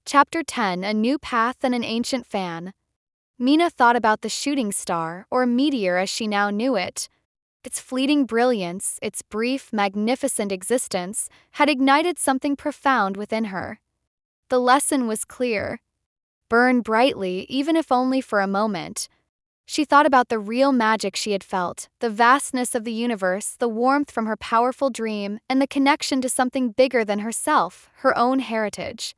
Chapter 10: A New Path and an Ancient Fan. Mina thought about the shooting star, or meteor as she now knew it. Its fleeting brilliance, its brief, magnificent existence, had ignited something profound within her. The lesson was clear. Burn brightly, even if only for a moment. She thought about the real magic she had felt, the vastness of the universe, the warmth from her powerful dream, and the connection to something bigger than herself, her own heritage.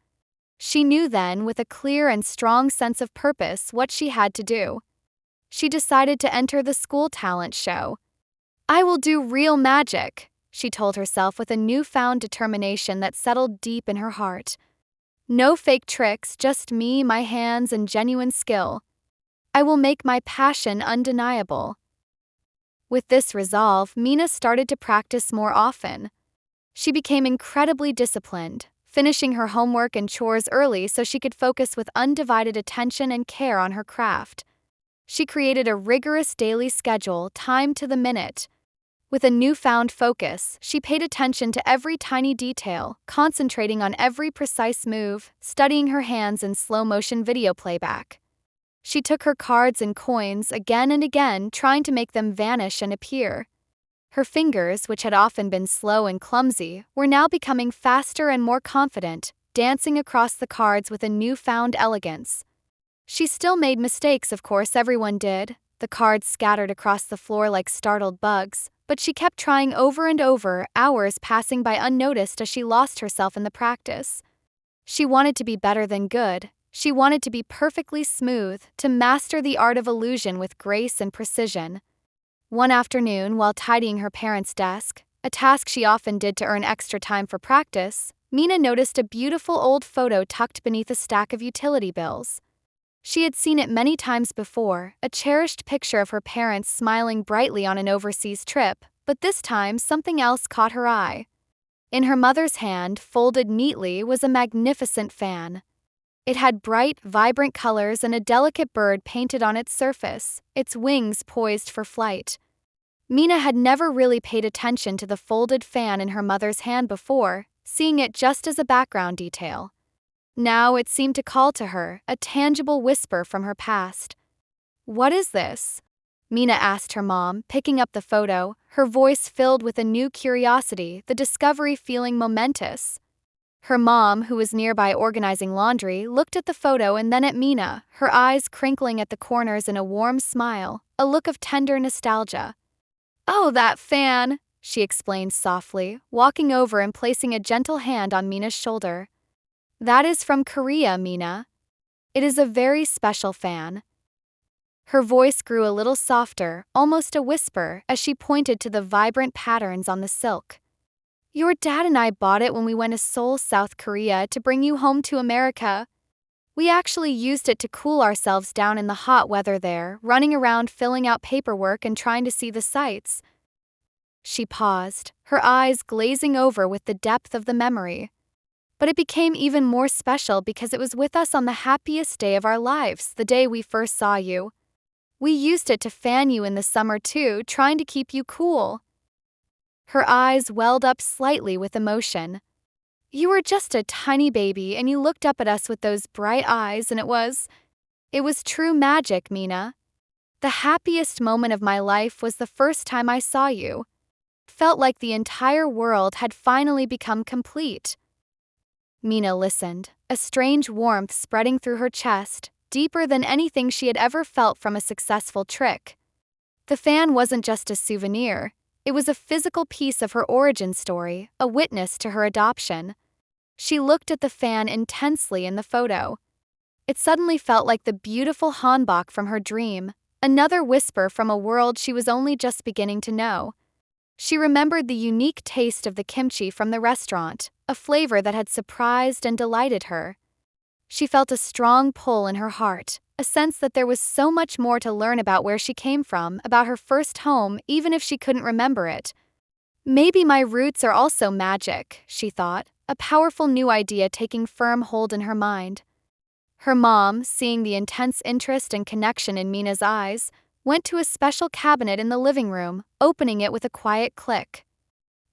She knew then, with a clear and strong sense of purpose, what she had to do. She decided to enter the school talent show. "I will do real magic," she told herself with a newfound determination that settled deep in her heart. "No fake tricks, just me, my hands, and genuine skill. I will make my passion undeniable." With this resolve, Mina started to practice more often. She became incredibly disciplined, finishing her homework and chores early so she could focus with undivided attention and care on her craft. She created a rigorous daily schedule, timed to the minute. With a newfound focus, she paid attention to every tiny detail, concentrating on every precise move, studying her hands in slow-motion video playback. She took her cards and coins again and again, trying to make them vanish and appear. Her fingers, which had often been slow and clumsy, were now becoming faster and more confident, dancing across the cards with a newfound elegance. She still made mistakes, of course, everyone did. The cards scattered across the floor like startled bugs, but she kept trying over and over, hours passing by unnoticed as she lost herself in the practice. She wanted to be better than good. She wanted to be perfectly smooth, to master the art of illusion with grace and precision. One afternoon, while tidying her parents' desk, a task she often did to earn extra time for practice, Mina noticed a beautiful old photo tucked beneath a stack of utility bills. She had seen it many times before, a cherished picture of her parents smiling brightly on an overseas trip, but this time something else caught her eye. In her mother's hand, folded neatly, was a magnificent fan. It had bright, vibrant colors and a delicate bird painted on its surface, its wings poised for flight. Mina had never really paid attention to the folded fan in her mother's hand before, seeing it just as a background detail. Now it seemed to call to her, a tangible whisper from her past. "What is this?" Mina asked her mom, picking up the photo, her voice filled with a new curiosity, the discovery feeling momentous. Her mom, who was nearby organizing laundry, looked at the photo and then at Mina, her eyes crinkling at the corners in a warm smile, a look of tender nostalgia. "Oh, that fan," she explained softly, walking over and placing a gentle hand on Mina's shoulder. "That is from Korea, Mina. It is a very special fan." Her voice grew a little softer, almost a whisper, as she pointed to the vibrant patterns on the silk. "Your dad and I bought it when we went to Seoul, South Korea, to bring you home to America. We actually used it to cool ourselves down in the hot weather there, running around filling out paperwork and trying to see the sights." She paused, her eyes glazing over with the depth of the memory. "But it became even more special because it was with us on the happiest day of our lives, the day we first saw you. We used it to fan you in the summer too, trying to keep you cool." Her eyes welled up slightly with emotion. "You were just a tiny baby and you looked up at us with those bright eyes and it was true magic, Mina. The happiest moment of my life was the first time I saw you. It felt like the entire world had finally become complete." Mina listened, a strange warmth spreading through her chest, deeper than anything she had ever felt from a successful trick. The fan wasn't just a souvenir. It was a physical piece of her origin story, a witness to her adoption. She looked at the fan intensely in the photo. It suddenly felt like the beautiful hanbok from her dream, another whisper from a world she was only just beginning to know. She remembered the unique taste of the kimchi from the restaurant, a flavor that had surprised and delighted her. She felt a strong pull in her heart, a sense that there was so much more to learn about where she came from, about her first home, even if she couldn't remember it. "Maybe my roots are also magic," she thought, a powerful new idea taking firm hold in her mind. Her mom, seeing the intense interest and connection in Mina's eyes, went to a special cabinet in the living room, opening it with a quiet click.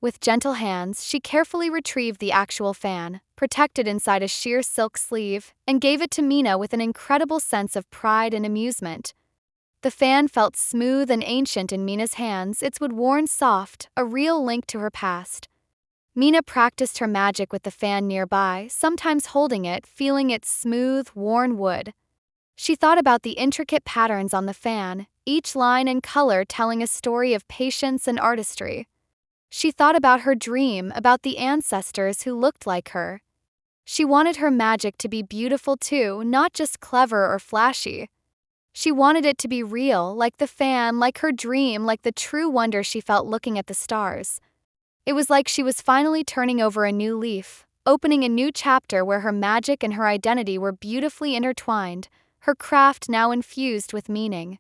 With gentle hands, she carefully retrieved the actual fan, protected inside a sheer silk sleeve, and gave it to Mina with an incredible sense of pride and amusement. The fan felt smooth and ancient in Mina's hands, its wood worn soft, a real link to her past. Mina practiced her magic with the fan nearby, sometimes holding it, feeling its smooth, worn wood. She thought about the intricate patterns on the fan, each line and color telling a story of patience and artistry. She thought about her dream, about the ancestors who looked like her. She wanted her magic to be beautiful too, not just clever or flashy. She wanted it to be real, like the fan, like her dream, like the true wonder she felt looking at the stars. It was like she was finally turning over a new leaf, opening a new chapter where her magic and her identity were beautifully intertwined, her craft now infused with meaning.